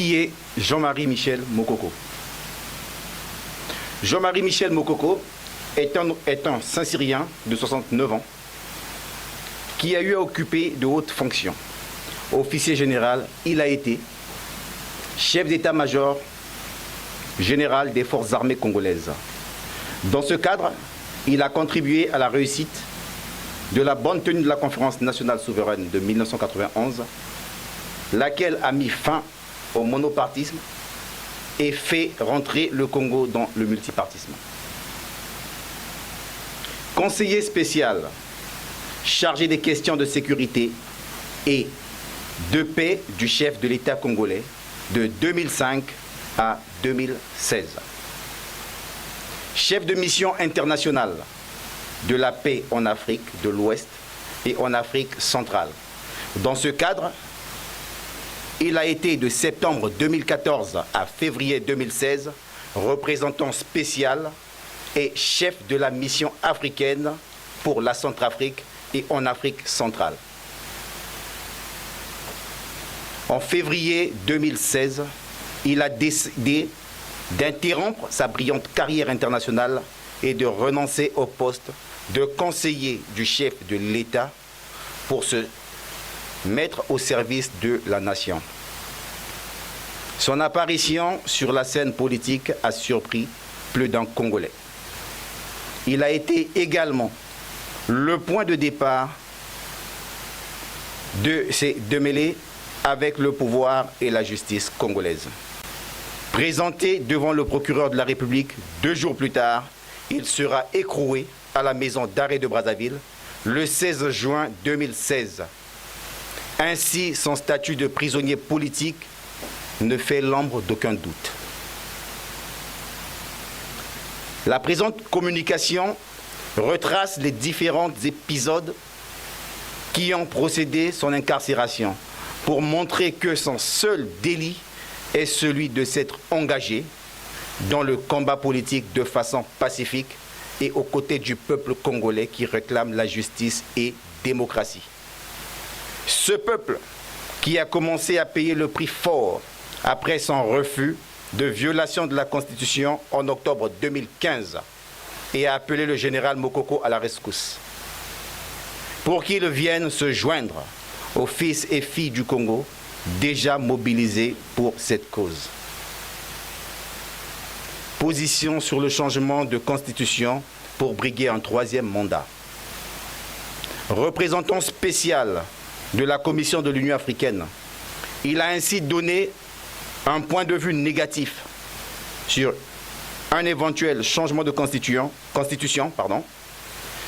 Qui est Jean-Marie Michel Mokoko? Jean-Marie Michel Mokoko est un Saint-Cyrien de 69 ans qui a eu à occuper de hautes fonctions. Officier général, il a été chef d'état-major général des forces armées congolaises. Dans ce cadre, il a contribué à la réussite de la bonne tenue de la conférence nationale souveraine de 1991, laquelle a mis fin au monopartisme et fait rentrer le Congo dans le multipartisme. Conseiller spécial chargé des questions de sécurité et de paix du chef de l'État congolais de 2005 à 2016. Chef de mission internationale de la paix en Afrique de l'Ouest et en Afrique centrale. Dans ce cadre, il a été de septembre 2014 à février 2016 représentant spécial et chef de la mission africaine pour la Centrafrique et en Afrique centrale. En février 2016, il a décidé d'interrompre sa brillante carrière internationale et de renoncer au poste de conseiller du chef de l'État pour se mettre au service de la nation. Son apparition sur la scène politique a surpris plus d'un Congolais. Il a été également le point de départ de ces démêlés avec le pouvoir et la justice congolaise. Présenté devant le procureur de la République 2 jours plus tard, il sera écroué à la maison d'arrêt de Brazzaville le 16 juin 2016. Ainsi, son statut de prisonnier politique ne fait l'ombre d'aucun doute. La présente communication retrace les différents épisodes qui ont procédé son incarcération pour montrer que son seul délit est celui de s'être engagé dans le combat politique de façon pacifique et aux côtés du peuple congolais qui réclame la justice et démocratie. Ce peuple qui a commencé à payer le prix fort après son refus de violation de la Constitution en octobre 2015 et a appelé le général Mokoko à la rescousse pour qu'il vienne se joindre aux fils et filles du Congo déjà mobilisés pour cette cause. Position sur le changement de constitution pour briguer un 3e mandat. Représentant spécial de la Commission de l'Union africaine, il a ainsi donné un point de vue négatif sur un éventuel changement de constitution,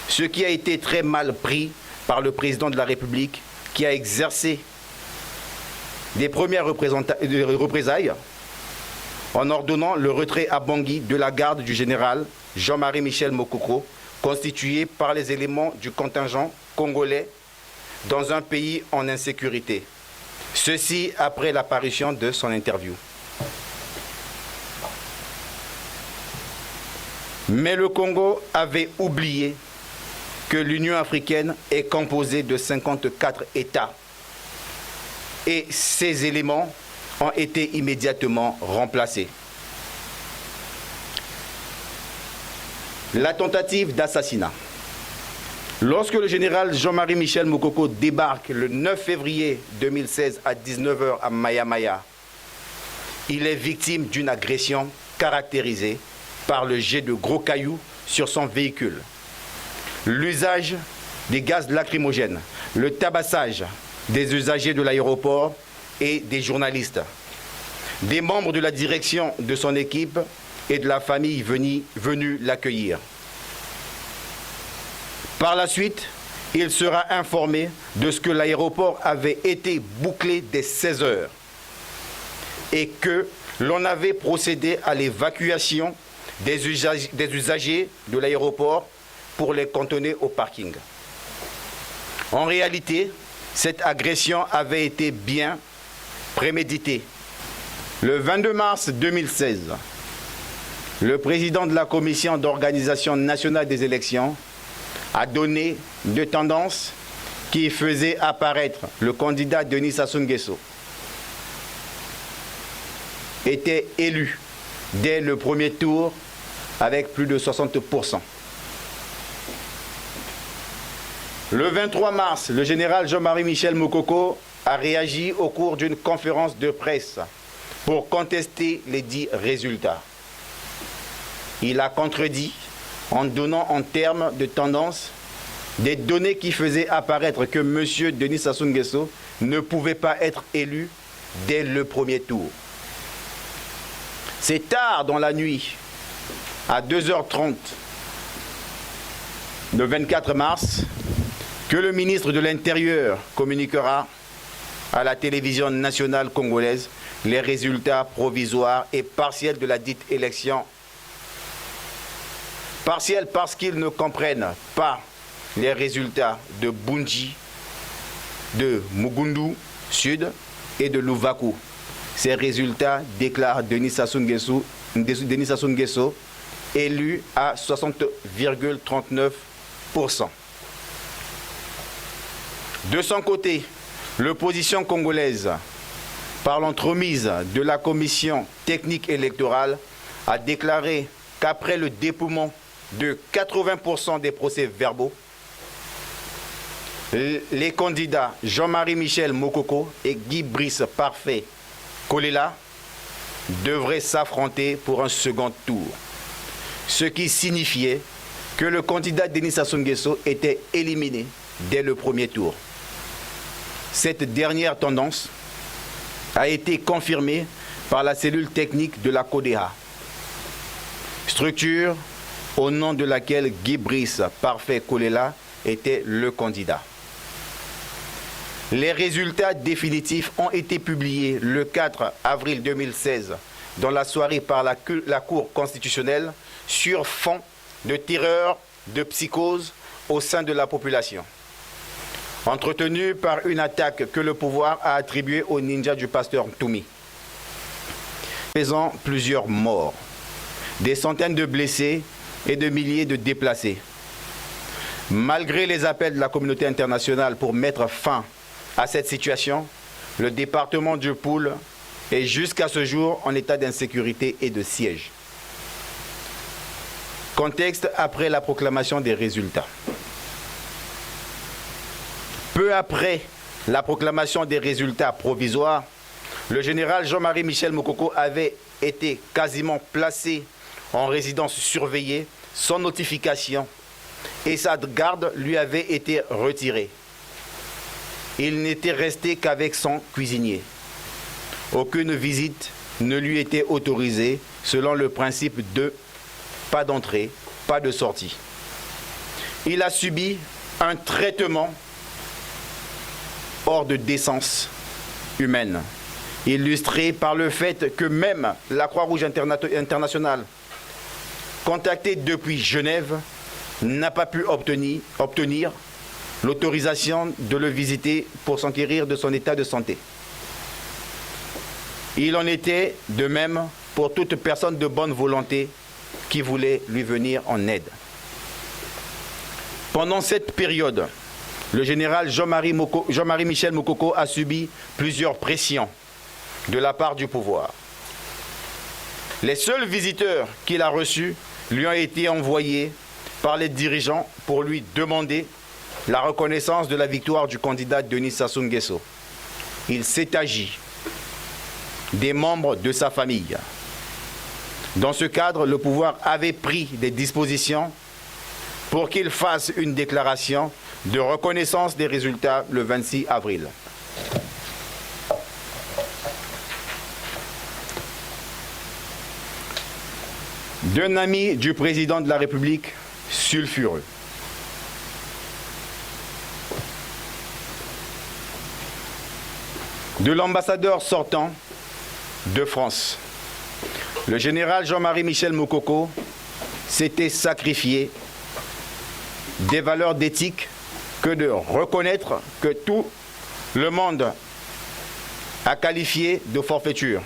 ce qui a été très mal pris par le président de la République qui a exercé des premières représailles en ordonnant le retrait à Bangui de la garde du général Jean-Marie Michel Mokoko, constitué par les éléments du contingent congolais dans un pays en insécurité. Ceci après l'apparition de son interview. Mais le Congo avait oublié que l'Union africaine est composée de 54 États et ces éléments ont été immédiatement remplacés. La tentative d'assassinat. Lorsque le général Jean-Marie Michel Mokoko débarque le 9 février 2016 à 19 h à Maya-Maya, il est victime d'une agression caractérisée par le jet de gros cailloux sur son véhicule, l'usage des gaz lacrymogènes, le tabassage des usagers de l'aéroport et des journalistes, des membres de la direction de son équipe et de la famille venue l'accueillir. Par la suite, il sera informé de ce que l'aéroport avait été bouclé dès 16 h et que l'on avait procédé à l'évacuation des usagers de l'aéroport pour les cantonner au parking. En réalité, cette agression avait été bien préméditée. Le 22 mars 2016, le président de la Commission d'organisation nationale des élections a donné deux tendances qui faisaient apparaître le candidat Denis Sassou Nguesso. était élu dès le premier tour avec plus de 60%. Le 23 mars, le général Jean-Marie Michel Moukoko a réagi au cours d'une conférence de presse pour contester les dits résultats. Il a contredit en donnant en termes de tendance des données qui faisaient apparaître que M. Denis Sassou Nguesso ne pouvait pas être élu dès le premier tour. C'est tard dans la nuit, à 2h30, le 24 mars, que le ministre de l'Intérieur communiquera à la télévision nationale congolaise les résultats provisoires et partiels de la dite élection. Partiels parce qu'ils ne comprennent pas les résultats de Bunji, de Mugundu Sud et de Louvakou. Ces résultats déclarent Denis Sassou Nguesso, élu à 60,39%. De son côté, l'opposition congolaise, par l'entremise de la commission technique électorale, a déclaré qu'après le dépouillement de 80% des procès-verbaux, les candidats Jean-Marie Michel Moukoko et Guy Brice Parfait Kolela devraient s'affronter pour un second tour, ce qui signifiait que le candidat Denis Sassou Nguesso était éliminé dès le premier tour. Cette dernière tendance a été confirmée par la cellule technique de la CODEHA, structure au nom de laquelle Guy Brice Parfait Kolela était le candidat. Les résultats définitifs ont été publiés le 4 avril 2016 dans la soirée par la Cour constitutionnelle sur fond de terreur, de psychose au sein de la population, entretenu par une attaque que le pouvoir a attribuée aux ninjas du pasteur Toumi, faisant plusieurs morts, des centaines de blessés et de milliers de déplacés. Malgré les appels de la communauté internationale pour mettre fin à cette situation, le département du Poul est jusqu'à ce jour en état d'insécurité et de siège. Contexte après la proclamation des résultats. Peu après la proclamation des résultats provisoires, le général Jean-Marie Michel Moukoko avait été quasiment placé en résidence surveillée sans notification et sa garde lui avait été retirée. Il n'était resté qu'avec son cuisinier. Aucune visite ne lui était autorisée selon le principe de pas d'entrée, pas de sortie. Il a subi un traitement hors de décence humaine, illustré par le fait que même la Croix-Rouge internationale, contactée depuis Genève, n'a pas pu obtenir l'autorisation de le visiter pour s'enquérir de son état de santé. Il en était de même pour toute personne de bonne volonté qui voulait lui venir en aide. Pendant cette période, le général Jean-Marie Michel Moukoko a subi plusieurs pressions de la part du pouvoir. Les seuls visiteurs qu'il a reçus lui ont été envoyés par les dirigeants pour lui demander la reconnaissance de la victoire du candidat Denis Sassou Nguesso. Il s'est agi des membres de sa famille. Dans ce cadre, le pouvoir avait pris des dispositions pour qu'il fasse une déclaration de reconnaissance des résultats le 26 avril. D'un ami du président de la République sulfureux. De l'ambassadeur sortant de France, le général Jean-Marie Michel Moukoko s'était sacrifié des valeurs d'éthique que de reconnaître que tout le monde a qualifié de forfaiture.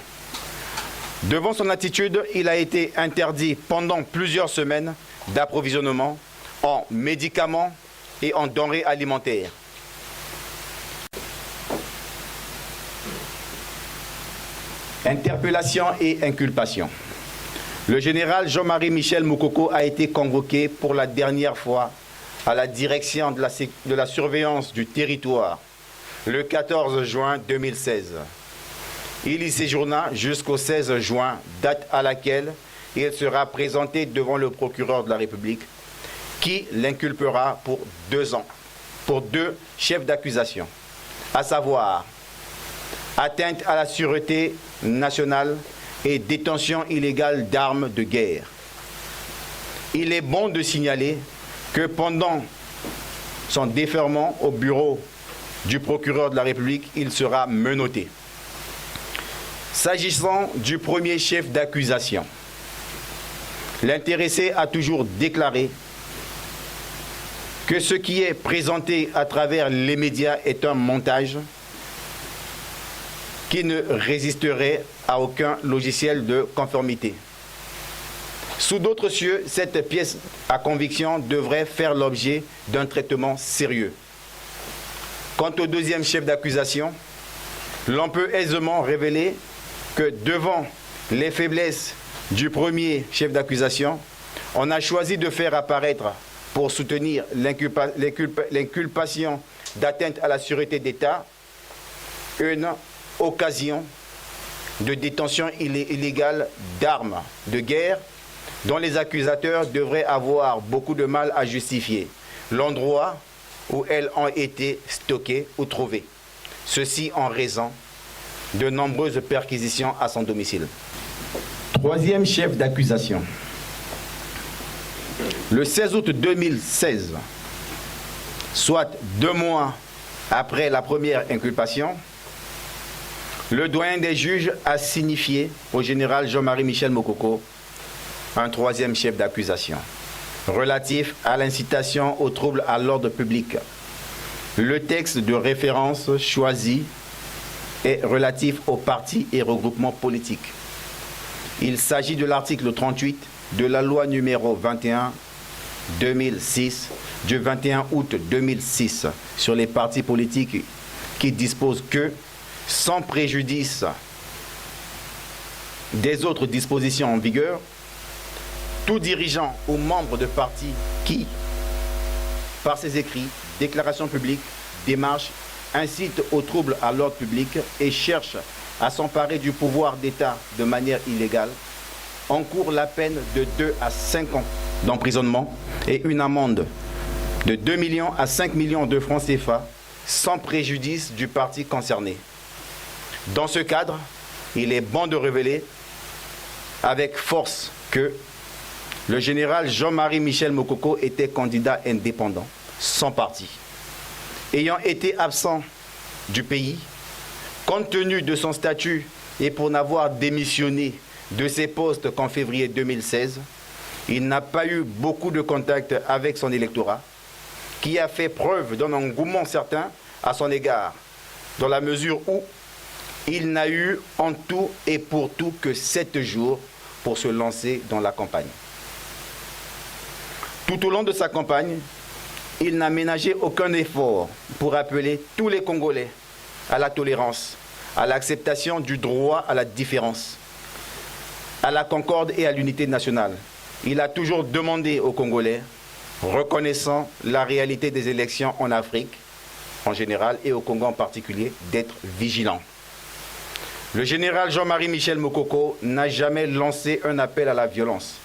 Devant son attitude, il a été interdit pendant plusieurs semaines d'approvisionnement en médicaments et en denrées alimentaires. Interdit Appellation et inculpation. Le général Jean-Marie Michel Moukoko a été convoqué pour la dernière fois à la direction de la surveillance du territoire le 14 juin 2016. Il y séjourna jusqu'au 16 juin, date à laquelle il sera présenté devant le procureur de la République qui l'inculpera pour 2 ans, pour 2 chefs d'accusation, à savoir atteinte à la sûreté nationale et détention illégale d'armes de guerre. Il est bon de signaler que pendant son déferment au bureau du procureur de la République, il sera menotté. S'agissant du premier chef d'accusation, l'intéressé a toujours déclaré que ce qui est présenté à travers les médias est un montage qui ne résisterait à aucun logiciel de conformité. Sous d'autres cieux, cette pièce à conviction devrait faire l'objet d'un traitement sérieux. Quant au deuxième chef d'accusation, l'on peut aisément révéler que devant les faiblesses du premier chef d'accusation, on a choisi de faire apparaître, pour soutenir l'inculpation d'atteinte à la sûreté d'État, une occasion de détention illégale d'armes de guerre dont les accusateurs devraient avoir beaucoup de mal à justifier l'endroit où elles ont été stockées ou trouvées. Ceci en raison de nombreuses perquisitions à son domicile. Troisième chef d'accusation. Le 16 août 2016, soit 2 mois après la première inculpation, le doyen des juges a signifié au général Jean-Marie Michel Moukoko un troisième chef d'accusation relatif à l'incitation au trouble à l'ordre public. Le texte de référence choisi est relatif aux partis et regroupements politiques. Il s'agit de l'article 38 de la loi numéro 21/2006 du 21 août 2006 sur les partis politiques qui dispose que, sans préjudice des autres dispositions en vigueur, tout dirigeant ou membre de parti qui, par ses écrits, déclarations publiques, démarches, incite au trouble à l'ordre public et cherche à s'emparer du pouvoir d'État de manière illégale, encourt la peine de 2 à 5 ans d'emprisonnement et une amende de 2 millions à 5 millions de francs CFA, sans préjudice du parti concerné. Dans ce cadre, il est bon de révéler avec force que le général Jean-Marie Michel Moukoko était candidat indépendant, sans parti. Ayant été absent du pays, compte tenu de son statut et pour n'avoir démissionné de ses postes qu'en février 2016, il n'a pas eu beaucoup de contact avec son électorat, qui a fait preuve d'un engouement certain à son égard, dans la mesure où il n'a eu en tout et pour tout que 7 jours pour se lancer dans la campagne. Tout au long de sa campagne, il n'a ménagé aucun effort pour appeler tous les Congolais à la tolérance, à l'acceptation du droit à la différence, à la concorde et à l'unité nationale. Il a toujours demandé aux Congolais, reconnaissant la réalité des élections en Afrique en général et au Congo en particulier, d'être vigilants. Le général Jean-Marie Michel Moukoko n'a jamais lancé un appel à la violence.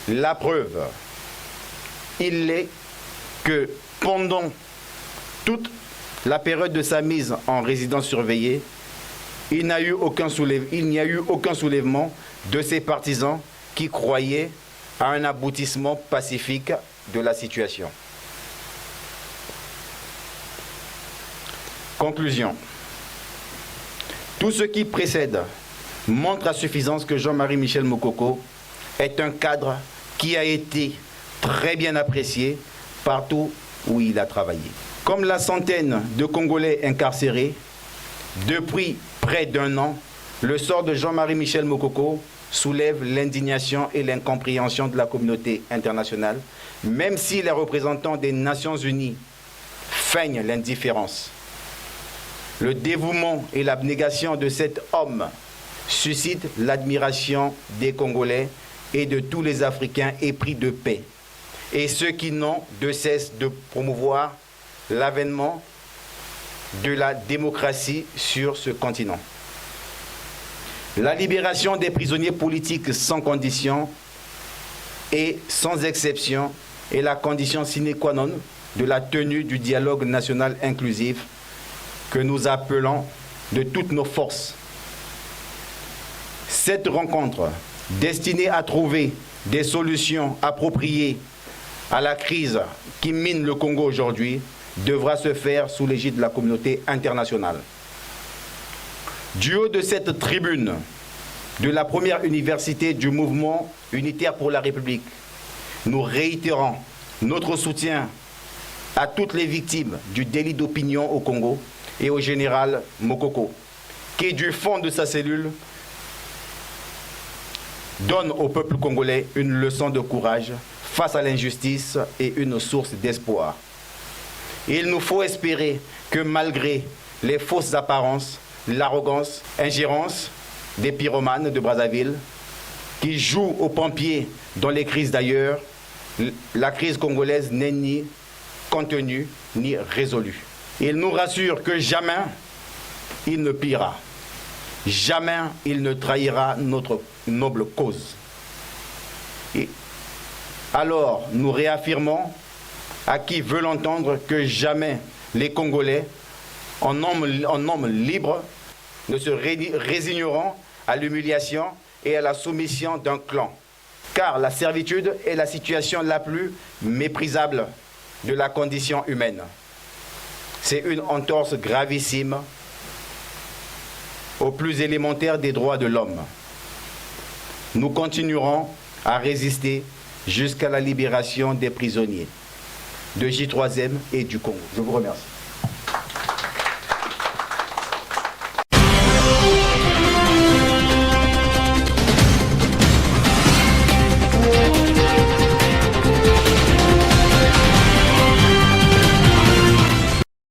La preuve, il est que pendant toute la période de sa mise en résidence surveillée, il n'y a eu aucun soulèvement de ses partisans qui croyaient à un aboutissement pacifique de la situation. Conclusion. Tout ce qui précède montre à suffisance que Jean-Marie Michel Moukoko est un cadre qui a été très bien apprécié partout où il a travaillé. Comme la centaine de Congolais incarcérés, depuis près d'1 an, le sort de Jean-Marie Michel Moukoko soulève l'indignation et l'incompréhension de la communauté internationale, même si les représentants des Nations Unies feignent l'indifférence. Le dévouement et l'abnégation de cet homme suscite l'admiration des Congolais et de tous les Africains épris de paix, et ceux qui n'ont de cesse de promouvoir l'avènement de la démocratie sur ce continent. La libération des prisonniers politiques sans condition et sans exception est la condition sine qua non de la tenue du dialogue national inclusif que nous appelons de toutes nos forces. Cette rencontre, destinée à trouver des solutions appropriées à la crise qui mine le Congo aujourd'hui, devra se faire sous l'égide de la communauté internationale. Du haut de cette tribune de la première université du mouvement unitaire pour la République, nous réitérons notre soutien à toutes les victimes du délit d'opinion au Congo et au général Mokoko, qui du fond de sa cellule donne au peuple congolais une leçon de courage face à l'injustice et une source d'espoir. Il nous faut espérer que malgré les fausses apparences, l'arrogance, ingérence des pyromanes de Brazzaville, qui jouent aux pompiers dans les crises d'ailleurs, la crise congolaise n'est ni contenue ni résolue. Il nous rassure que jamais il ne pliera, jamais il ne trahira notre noble cause. Et alors nous réaffirmons à qui veut l'entendre que jamais les Congolais, en homme libre, ne se résigneront à l'humiliation et à la soumission d'un clan. Car la servitude est la situation la plus méprisable de la condition humaine. C'est une entorse gravissime au plus élémentaire des droits de l'homme. Nous continuerons à résister jusqu'à la libération des prisonniers de J3M et du Congo. Je vous remercie.